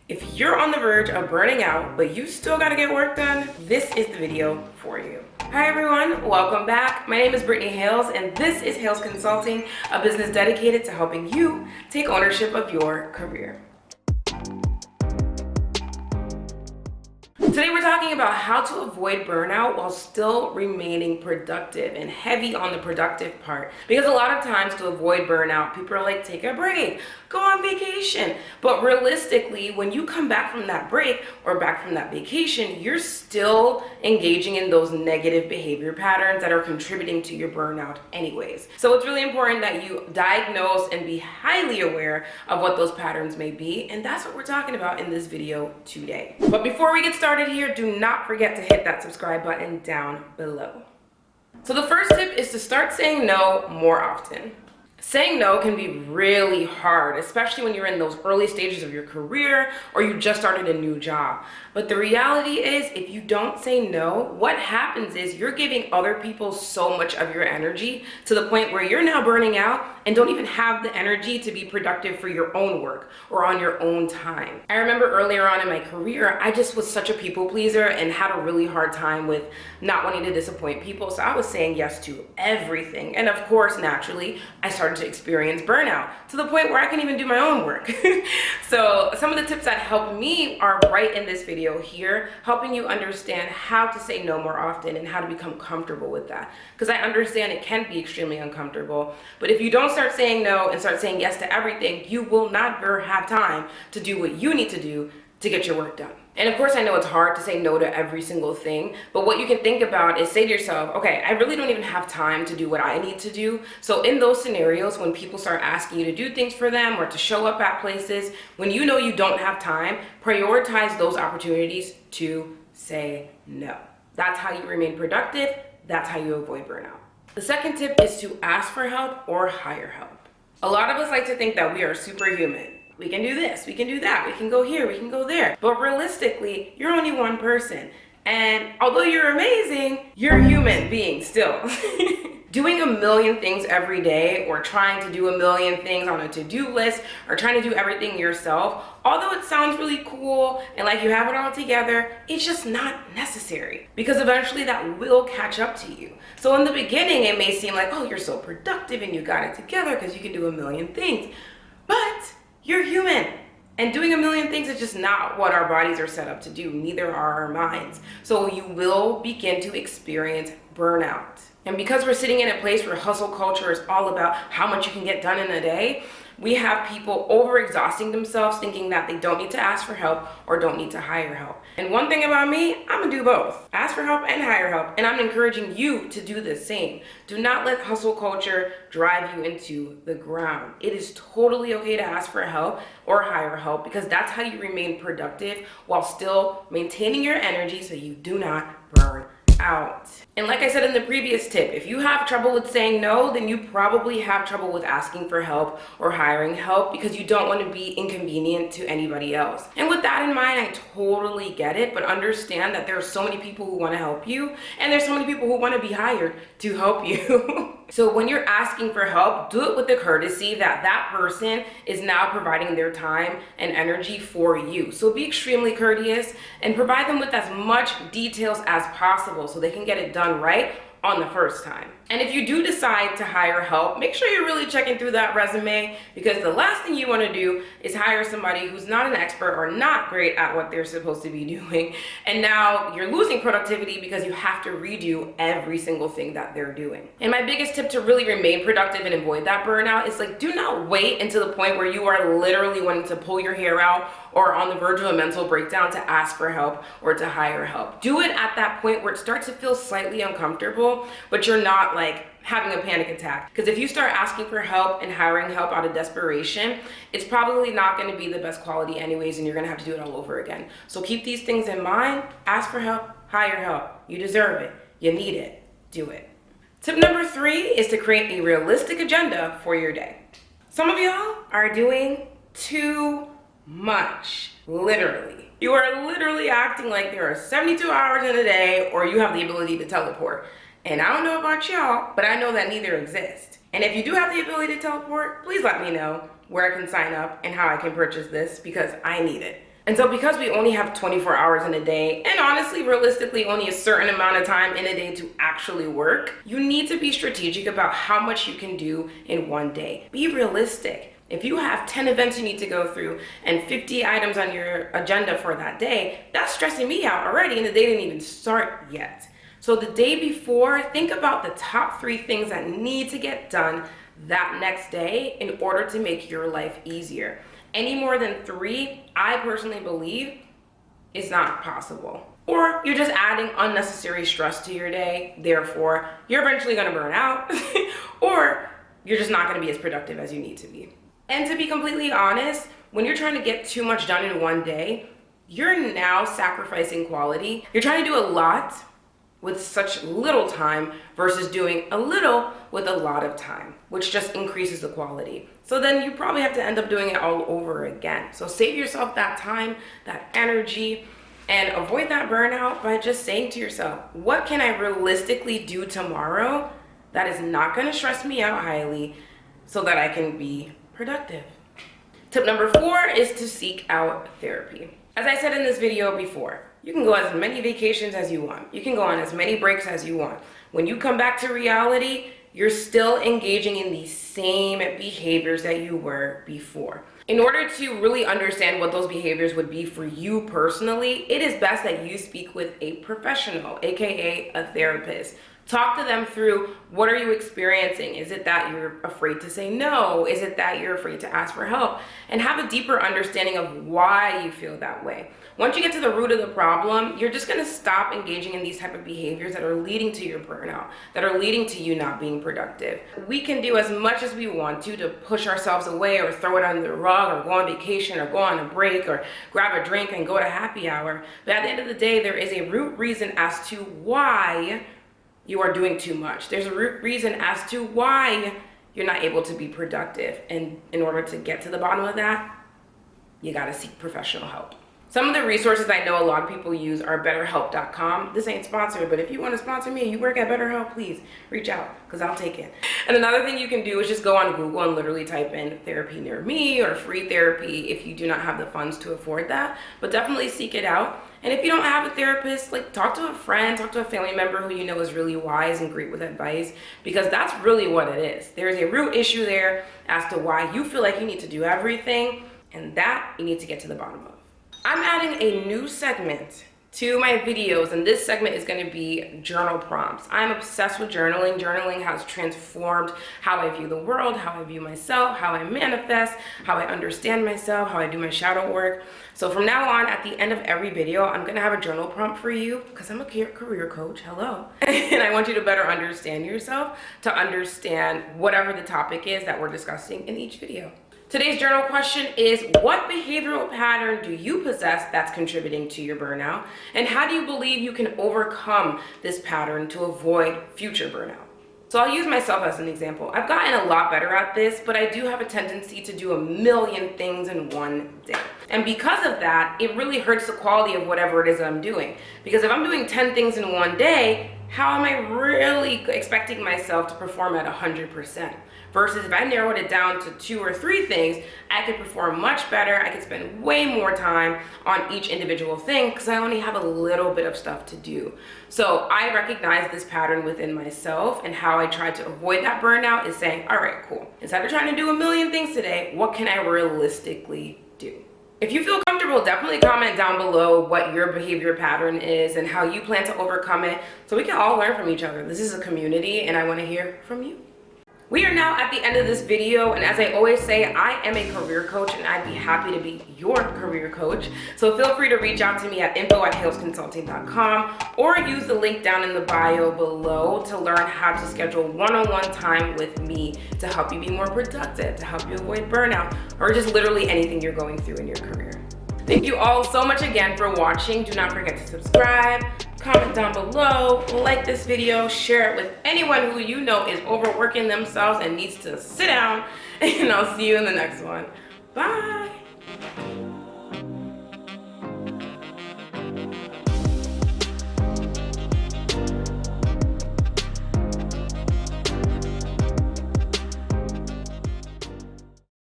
If you're on the verge of burning out, but you still gotta get work done, this is the video for you. Hi everyone, welcome back. My name is Brittany Hayles, and this is Hayles Consulting, a business dedicated to helping you take ownership of your career. Today we're talking about how to avoid burnout while still remaining productive, and heavy on the productive part. Because a lot of times to avoid burnout, people are like, take a break, go on vacation. But realistically, when you come back from that break or back from that vacation, you're still engaging in those negative behavior patterns that are contributing to your burnout anyways. So it's really important that you diagnose and be highly aware of what those patterns may be. And that's what we're talking about in this video today. But before we get started here, do not forget to hit that subscribe button down below. So the first tip is to start saying no more often. Saying no can be really hard, especially when you're in those early stages of your career or you just started a new job. But the reality is, if you don't say no, what happens is you're giving other people so much of your energy to the point where you're now burning out and don't even have the energy to be productive for your own work or on your own time. I remember earlier on in my career, I just was such a people pleaser and had a really hard time with not wanting to disappoint people. So I was saying yes to everything. And of course, naturally, I started to experience burnout to the point where I couldn't even do my own work. So some of the tips that helped me are right in this video here, helping you understand how to say no more often and how to become comfortable with that. Because I understand it can be extremely uncomfortable, but if you don't start saying no and start saying yes to everything, you will not ever have time to do what you need to do to get your work done. And of course, I know it's hard to say no to every single thing, but what you can think about is say to yourself, okay, I really don't even have time to do what I need to do. So in those scenarios, when people start asking you to do things for them or to show up at places, when you know you don't have time, prioritize those opportunities to say no. That's how you remain productive. That's how you avoid burnout. The second tip is to ask for help or hire help. A lot of us like to think that we are superhuman. We can do this, we can do that, we can go here, we can go there. But realistically, you're only one person. And although you're amazing, you're a human being still. Doing a million things every day or trying to do a million things on a to-do list or trying to do everything yourself, although it sounds really cool and like you have it all together, it's just not necessary, because eventually that will catch up to you. So in the beginning, it may seem like, oh, you're so productive and you got it together because you can do a million things. But you're human, and doing a million things is just not what our bodies are set up to do. Neither are our minds. So you will begin to experience burnout. And because we're sitting in a place where hustle culture is all about how much you can get done in a day, we have people overexhausting themselves thinking that they don't need to ask for help or don't need to hire help. And one thing about me, I'm gonna do both. Ask for help and hire help. And I'm encouraging you to do the same. Do not let hustle culture drive you into the ground. It is totally okay to ask for help or hire help, because that's how you remain productive while still maintaining your energy so you do not burn out. And like I said in the previous tip, if you have trouble with saying no, then you probably have trouble with asking for help or hiring help, because you don't want to be inconvenient to anybody else. And with that in mind, I totally get it, but understand that there are so many people who want to help you, and there's so many people who want to be hired to help you. So when you're asking for help, do it with the courtesy that that person is now providing their time and energy for you. So be extremely courteous and provide them with as much details as possible so they can get it done right on the first time. And if you do decide to hire help, make sure you're really checking through that resume, because the last thing you want to do is hire somebody who's not an expert or not great at what they're supposed to be doing. And now you're losing productivity because you have to redo every single thing that they're doing. And my biggest tip to really remain productive and avoid that burnout is, like, do not wait until the point where you are literally wanting to pull your hair out or on the verge of a mental breakdown to ask for help or to hire help. Do it at that point where it starts to feel slightly uncomfortable, but you're not like having a panic attack. Because if you start asking for help and hiring help out of desperation, it's probably not going to be the best quality anyways, and you're going to have to do it all over again. So keep these things in mind. Ask for help, hire help. You deserve it. You need it. Do it. Tip number 3 is to create a realistic agenda for your day. Some of y'all are doing too much, literally. You are literally acting like there are 72 hours in a day, or you have the ability to teleport. And I don't know about y'all, but I know that neither exist. And if you do have the ability to teleport, please let me know where I can sign up and how I can purchase this, because I need it. And so because we only have 24 hours in a day, and honestly, realistically, only a certain amount of time in a day to actually work, you need to be strategic about how much you can do in one day. Be realistic. If you have 10 events you need to go through and 50 items on your agenda for that day, that's stressing me out already, and the day didn't even start yet. So the day before, think about the top 3 things that need to get done that next day in order to make your life easier. Any more than 3, I personally believe, is not possible. Or you're just adding unnecessary stress to your day, therefore you're eventually gonna burn out, or you're just not gonna be as productive as you need to be. And to be completely honest, when you're trying to get too much done in one day, you're now sacrificing quality. You're trying to do a lot with such little time versus doing a little with a lot of time, which just increases the quality. So then you probably have to end up doing it all over again. So save yourself that time, that energy, and avoid that burnout by just saying to yourself, what can I realistically do tomorrow that is not gonna stress me out highly so that I can be productive? Tip number 4 is to seek out therapy. As I said in this video before, you can go as many vacations as you want. You can go on as many breaks as you want. When you come back to reality, you're still engaging in these same behaviors that you were before. In order to really understand what those behaviors would be for you personally, it is best that you speak with a professional, aka a therapist. Talk to them through, what are you experiencing? Is it that you're afraid to say no? Is it that you're afraid to ask for help? And have a deeper understanding of why you feel that way. Once you get to the root of the problem, you're just gonna stop engaging in these type of behaviors that are leading to your burnout, that are leading to you not being productive. We can do as much as we want to push ourselves away or throw it under the rug or go on vacation or go on a break or grab a drink and go to happy hour. But at the end of the day, there is a root reason as to why you are doing too much. There's a root reason as to why you're not able to be productive. And in order to get to the bottom of that, you gotta seek professional help. Some of the resources I know a lot of people use are betterhelp.com. This ain't sponsored, but if you want to sponsor me and you work at BetterHelp, please reach out, because I'll take it. And another thing you can do is just go on Google and literally type in therapy near me or free therapy if you do not have the funds to afford that. But definitely seek it out. And if you don't have a therapist, like, talk to a friend, talk to a family member who you know is really wise and great with advice, because that's really what it is. There's a root issue there as to why you feel like you need to do everything, and that you need to get to the bottom of. I'm adding a new segment to my videos, and this segment is going to be journal prompts. I'm obsessed with journaling. Journaling has transformed how I view the world, how I view myself, how I manifest, how I understand myself, how I do my shadow work. So from now on, at the end of every video, I'm going to have a journal prompt for you, because I'm a career coach, hello. And I want you to better understand yourself, to understand whatever the topic is that we're discussing in each video. Today's journal question is, what behavioral pattern do you possess that's contributing to your burnout? And how do you believe you can overcome this pattern to avoid future burnout? So I'll use myself as an example. I've gotten a lot better at this, but I do have a tendency to do a million things in one day. And because of that, it really hurts the quality of whatever it is that I'm doing. Because if I'm doing 10 things in one day, how am I really expecting myself to perform at 100%? Versus if I narrowed it down to 2 or 3 things, I could perform much better. I could spend way more time on each individual thing because I only have a little bit of stuff to do. So I recognize this pattern within myself, and how I try to avoid that burnout is saying, all right, cool. Instead of trying to do a million things today, what can I realistically do? If you feel comfortable, definitely comment down below what your behavior pattern is and how you plan to overcome it, so we can all learn from each other. This is a community, and I want to hear from you. We are now at the end of this video, and as I always say, I am a career coach, and I'd be happy to be your career coach. So feel free to reach out to me at info@haylesconsulting.com, or use the link down in the bio below to learn how to schedule one-on-one time with me to help you be more productive, to help you avoid burnout, or just literally anything you're going through in your career. Thank you all so much again for watching. Do not forget to subscribe, comment down below, like this video, share it with anyone who you know is overworking themselves and needs to sit down, and I'll see you in the next one. Bye.